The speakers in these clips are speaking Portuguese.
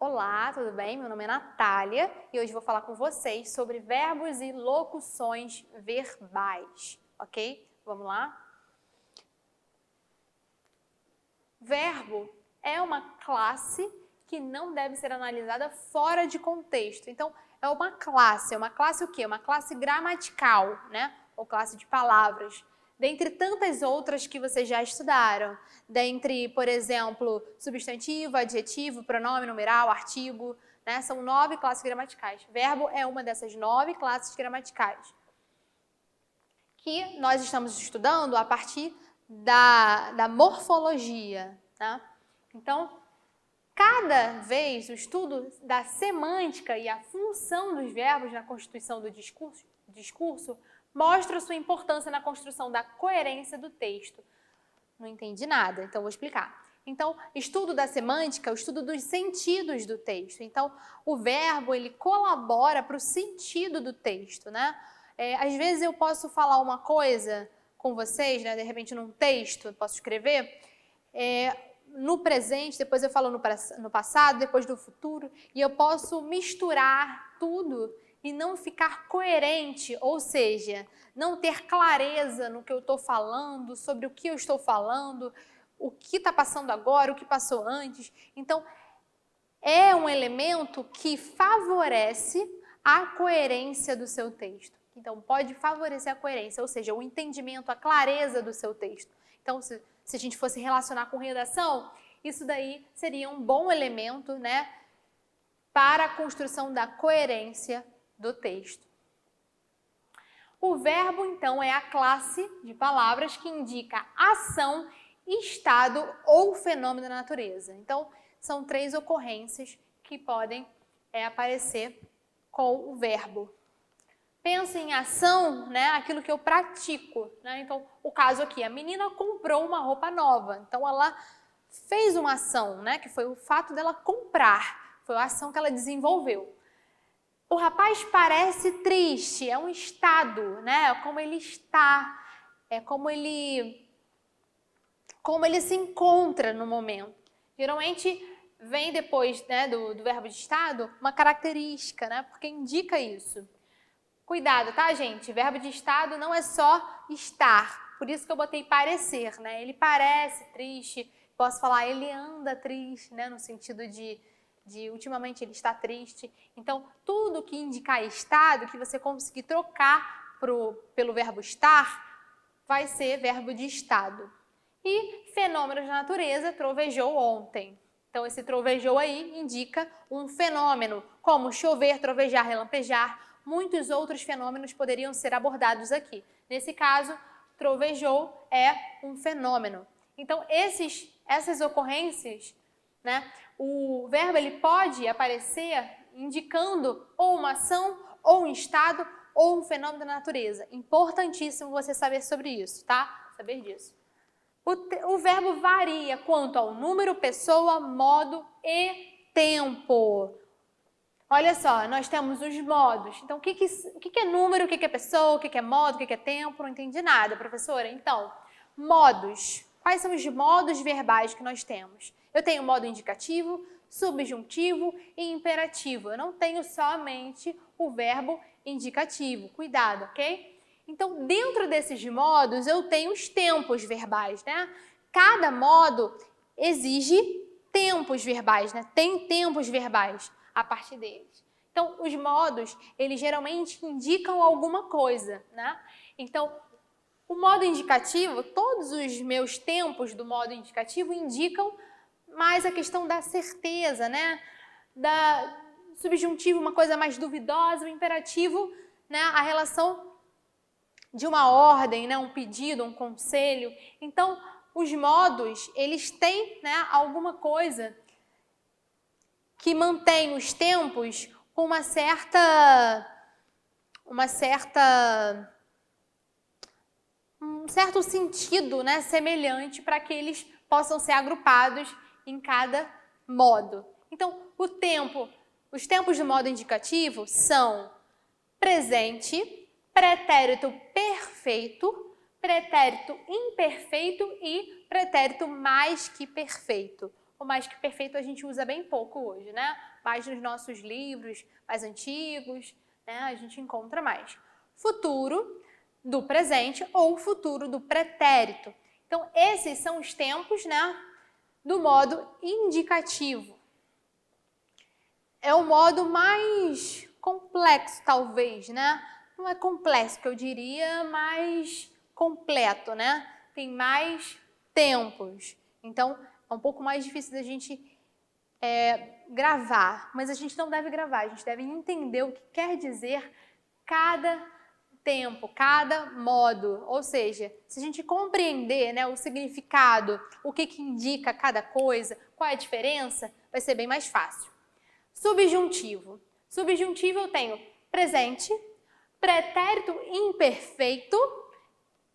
Olá, tudo bem? Meu nome é Natália e hoje vou falar com vocês sobre verbos e locuções verbais, ok? Vamos lá? Verbo é uma classe que não deve ser analisada fora de contexto. Então, é uma classe o quê? Uma classe gramatical, né? Ou classe de palavras. Dentre tantas outras que vocês já estudaram. Dentre, por exemplo, substantivo, adjetivo, pronome, numeral, artigo, né? São 9 classes gramaticais. Verbo é uma dessas 9 classes gramaticais. Que nós estamos estudando a partir da morfologia, tá? Então, cada vez o estudo da semântica e a função dos verbos na constituição do discurso mostra sua importância na construção da coerência do texto. Não entendi nada, então vou explicar. Então, estudo da semântica, o estudo dos sentidos do texto. Então, o verbo, ele colabora para o sentido do texto, né? Às vezes eu posso falar uma coisa com vocês, né? De repente num texto, eu posso escrever, no presente, depois eu falo no passado, depois do futuro, e eu posso misturar tudo e não ficar coerente, ou seja, não ter clareza no que eu estou falando, sobre o que eu estou falando, o que está passando agora, o que passou antes. Então, é um elemento que favorece a coerência do seu texto. Então, pode favorecer a coerência, ou seja, o entendimento, a clareza do seu texto. Então, se a gente fosse relacionar com redação, isso daí seria um bom elemento, né, para a construção da coerência do texto. O verbo, então, é a classe de palavras que indica ação, estado ou fenômeno da natureza. Então, são 3 ocorrências que podem aparecer com o verbo. Pensa em ação, né, aquilo que eu pratico, né? Então, o caso aqui, a menina comprou uma roupa nova. Então, ela fez uma ação, né, que foi o fato dela comprar. Foi a ação que ela desenvolveu. O rapaz parece triste, é um estado, né? Como ele está, é como ele se encontra no momento. Geralmente vem depois, né, do verbo de estado uma característica, né? Porque indica isso. Cuidado, tá, gente? Verbo de estado não é só estar. Por isso que eu botei parecer, né? Ele parece triste. Posso falar ele anda triste, né? No sentido de ultimamente ele está triste. Então, tudo que indicar estado, que você conseguir trocar pelo verbo estar, vai ser verbo de estado. E fenômenos da natureza, trovejou ontem. Então, esse trovejou aí indica um fenômeno, como chover, trovejar, relampejar. Muitos outros fenômenos poderiam ser abordados aqui. Nesse caso, trovejou é um fenômeno. Então, essas ocorrências, né, o verbo ele pode aparecer indicando ou uma ação, ou um estado, ou um fenômeno da natureza. Importantíssimo você saber sobre isso, tá? Saber disso. O verbo varia quanto ao número, pessoa, modo e tempo. Olha só, nós temos os modos. Então, o que é número, o que é pessoa, o que é modo, o que é tempo? Não entendi nada, professora. Então, modos. Quais são os modos verbais que nós temos? Eu tenho modo indicativo, subjuntivo e imperativo. Eu não tenho somente o verbo indicativo. Cuidado, ok? Então, dentro desses modos, eu tenho os tempos verbais, né? Cada modo exige tempos verbais, né? Tem tempos verbais a partir deles. Então, os modos, eles geralmente indicam alguma coisa, né? Então, o modo indicativo, todos os meus tempos do modo indicativo indicam mais a questão da certeza, né? Da subjuntivo, uma coisa mais duvidosa, o imperativo, né? A relação de uma ordem, né? Um pedido, um conselho. Então, os modos, eles têm, né, alguma coisa que mantém os tempos com um certo sentido, né, semelhante para que eles possam ser agrupados em cada modo. Então, os tempos do modo indicativo são presente, pretérito perfeito, pretérito imperfeito e pretérito mais que perfeito. o mais que perfeito a gente usa bem pouco hoje, né? Mais nos nossos livros mais antigos, né? A gente encontra mais. Futuro do presente ou futuro do pretérito. Então, esses são os tempos, né, do modo indicativo. É o modo mais complexo, talvez, né? Não é complexo, que eu diria, mais completo, né? Tem mais tempos. Então, é um pouco mais difícil da gente gravar. Mas a gente não deve gravar, a gente deve entender o que quer dizer cada tempo, cada modo. Ou seja, se a gente compreender, né, o significado, o que indica cada coisa, qual é a diferença, vai ser bem mais fácil. Subjuntivo. Subjuntivo eu tenho presente, pretérito imperfeito.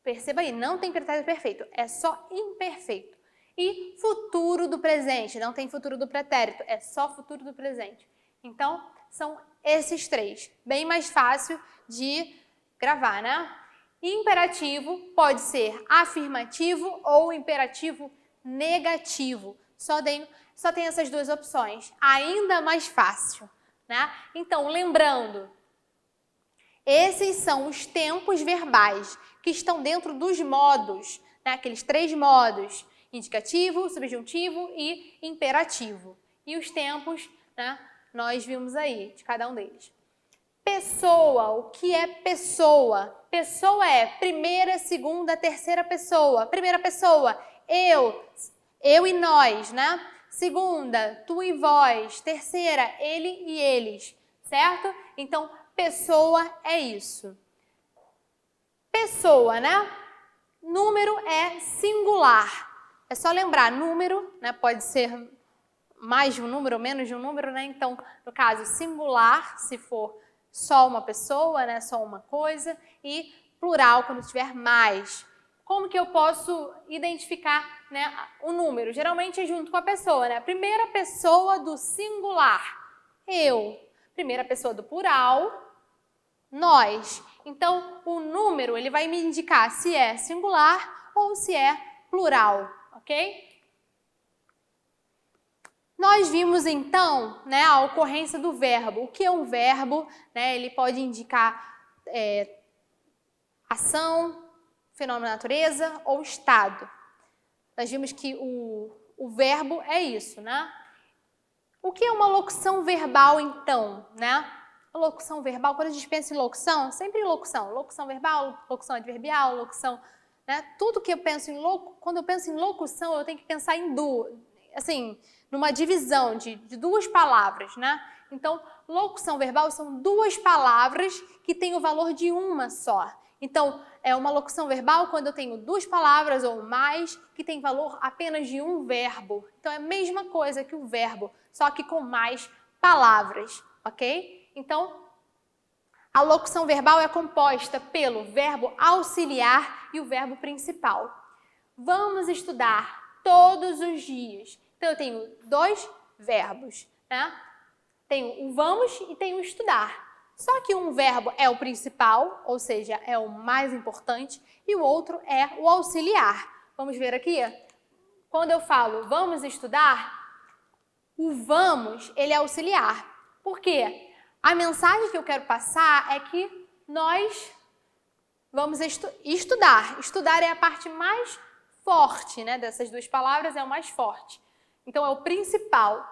Perceba aí, não tem pretérito perfeito, é só imperfeito. E futuro do presente, não tem futuro do pretérito, é só futuro do presente. Então, são esses três. Bem mais fácil de gravar, né? Imperativo pode ser afirmativo ou imperativo negativo. Só tem essas duas opções. Ainda mais fácil, né? Então, lembrando, esses são os tempos verbais que estão dentro dos modos, né? Aqueles três modos: indicativo, subjuntivo e imperativo. E os tempos, né, nós vimos aí, de cada um deles. Pessoa, o que é pessoa? Pessoa é primeira, segunda, terceira pessoa. Primeira pessoa, eu e nós, né? Segunda, tu e vós. Terceira, ele e eles, certo? Então, pessoa é isso. Pessoa, né? Número é singular. É só lembrar, número, né, pode ser mais de um número ou menos de um número, né? Então, no caso, singular, se for só uma pessoa, né, só uma coisa, e plural quando tiver mais. Como que eu posso identificar, né, o número? Geralmente é junto com a pessoa, né? Primeira pessoa do singular, eu. Primeira pessoa do plural, nós. Então, o número, ele vai me indicar se é singular ou se é plural, ok? Nós vimos, então, né, a ocorrência do verbo. O que é um verbo? Né, ele pode indicar ação, fenômeno da natureza ou estado. Nós vimos que o verbo é isso, né? O que é uma locução verbal, então, né? A locução verbal, quando a gente pensa em locução, sempre em locução. Locução verbal, locução adverbial, locução, né? Tudo que eu penso quando eu penso em locução, eu tenho que pensar em numa divisão de duas palavras, né? Então, locução verbal são duas palavras que têm o valor de uma só. Então, é uma locução verbal quando eu tenho duas palavras ou mais que tem valor apenas de um verbo. Então, é a mesma coisa que o verbo, só que com mais palavras, ok? Então, a locução verbal é composta pelo verbo auxiliar e o verbo principal. Vamos estudar todos os dias. Então, eu tenho dois verbos, né? Tenho o vamos e tenho o estudar. Só que um verbo é o principal, ou seja, é o mais importante, e o outro é o auxiliar. Vamos ver aqui? Quando eu falo vamos estudar, o vamos, ele é auxiliar. Por quê? A mensagem que eu quero passar é que nós vamos estudar. Estudar é a parte mais forte, né? Dessas duas palavras é o mais forte. Então, é o principal.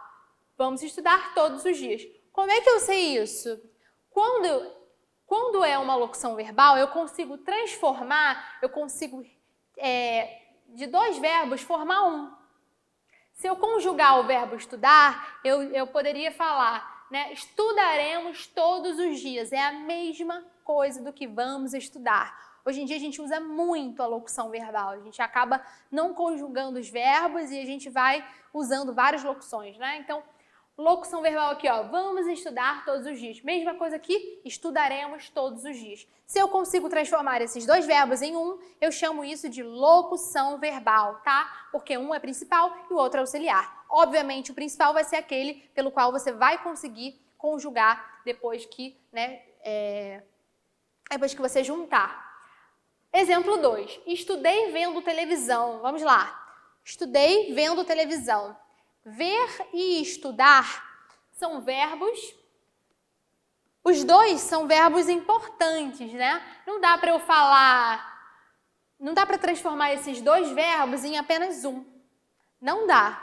Vamos estudar todos os dias. Como é que eu sei isso? Quando é uma locução verbal, eu consigo transformar, de dois verbos, formar um. Se eu conjugar o verbo estudar, eu poderia falar, né, estudaremos todos os dias. É a mesma coisa do que vamos estudar. Hoje em dia a gente usa muito a locução verbal, a gente acaba não conjugando os verbos e a gente vai usando várias locuções, né? Então, locução verbal aqui, ó, vamos estudar todos os dias. Mesma coisa aqui, estudaremos todos os dias. Se eu consigo transformar esses dois verbos em um, eu chamo isso de locução verbal, tá? Porque um é principal e o outro é auxiliar. Obviamente, o principal vai ser aquele pelo qual você vai conseguir conjugar depois que, né, depois que você juntar. Exemplo 2. Estudei vendo televisão. Vamos lá. Estudei vendo televisão. Ver e estudar são verbos. Os dois são verbos importantes, né? Não dá para eu falar, não dá para transformar esses dois verbos em apenas um. Não dá.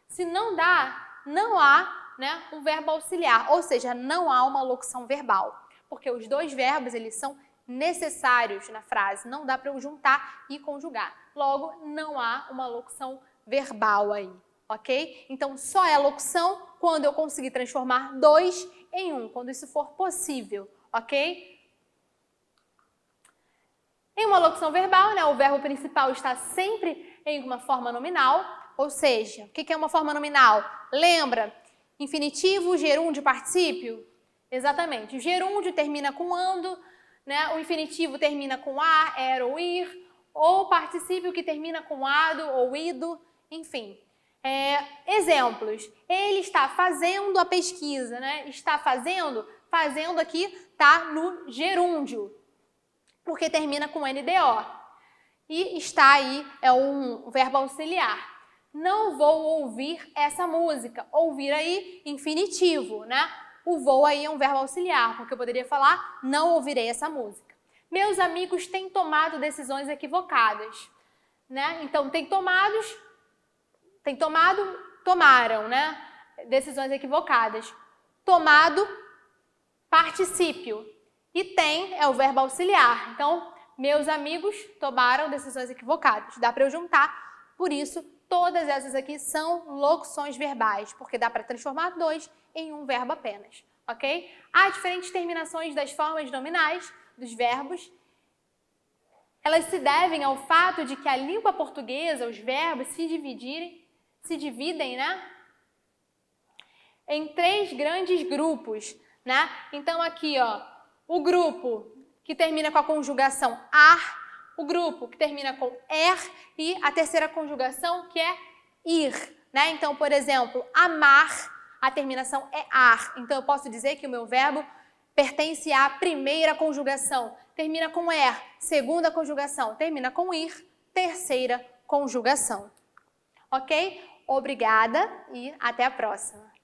Se não dá, não há, né, um verbo auxiliar, ou seja, não há uma locução verbal, porque os dois verbos eles são necessários na frase, não dá para eu juntar e conjugar. Logo, não há uma locução verbal aí, ok? Então, só é locução quando eu conseguir transformar dois em um, quando isso for possível, ok? Em uma locução verbal, né, o verbo principal está sempre em uma forma nominal, ou seja, o que é uma forma nominal? Lembra? Infinitivo, gerúndio, particípio? Exatamente. O gerúndio termina com ando, né? O infinitivo termina com a, era ou ir, ou o particípio que termina com ado ou ido, enfim. Exemplos. Ele está fazendo a pesquisa, né? Está fazendo aqui está no gerúndio, porque termina com NDO. E está aí, é um verbo auxiliar. Não vou ouvir essa música. Ouvir aí, infinitivo, né? O vou aí é um verbo auxiliar, porque eu poderia falar, não ouvirei essa música. Meus amigos têm tomado decisões equivocadas, né? Então, tomaram, né? Decisões equivocadas. Tomado, particípio. E tem é o verbo auxiliar. Então, meus amigos tomaram decisões equivocadas. Dá para eu juntar, por isso, todas essas aqui são locuções verbais, porque dá para transformar dois em um verbo apenas, ok? Há diferentes terminações das formas nominais dos verbos. Elas se devem ao fato de que a língua portuguesa, os verbos se dividem, né, em três grandes grupos, né? Então aqui, ó, o grupo que termina com a conjugação ar, o grupo que termina com e a terceira conjugação que é ir, né? Então, por exemplo, amar, a terminação é ar. Então, eu posso dizer que o meu verbo pertence à primeira conjugação. Termina com segunda conjugação. Termina com ir, terceira conjugação. Ok? Obrigada e até a próxima.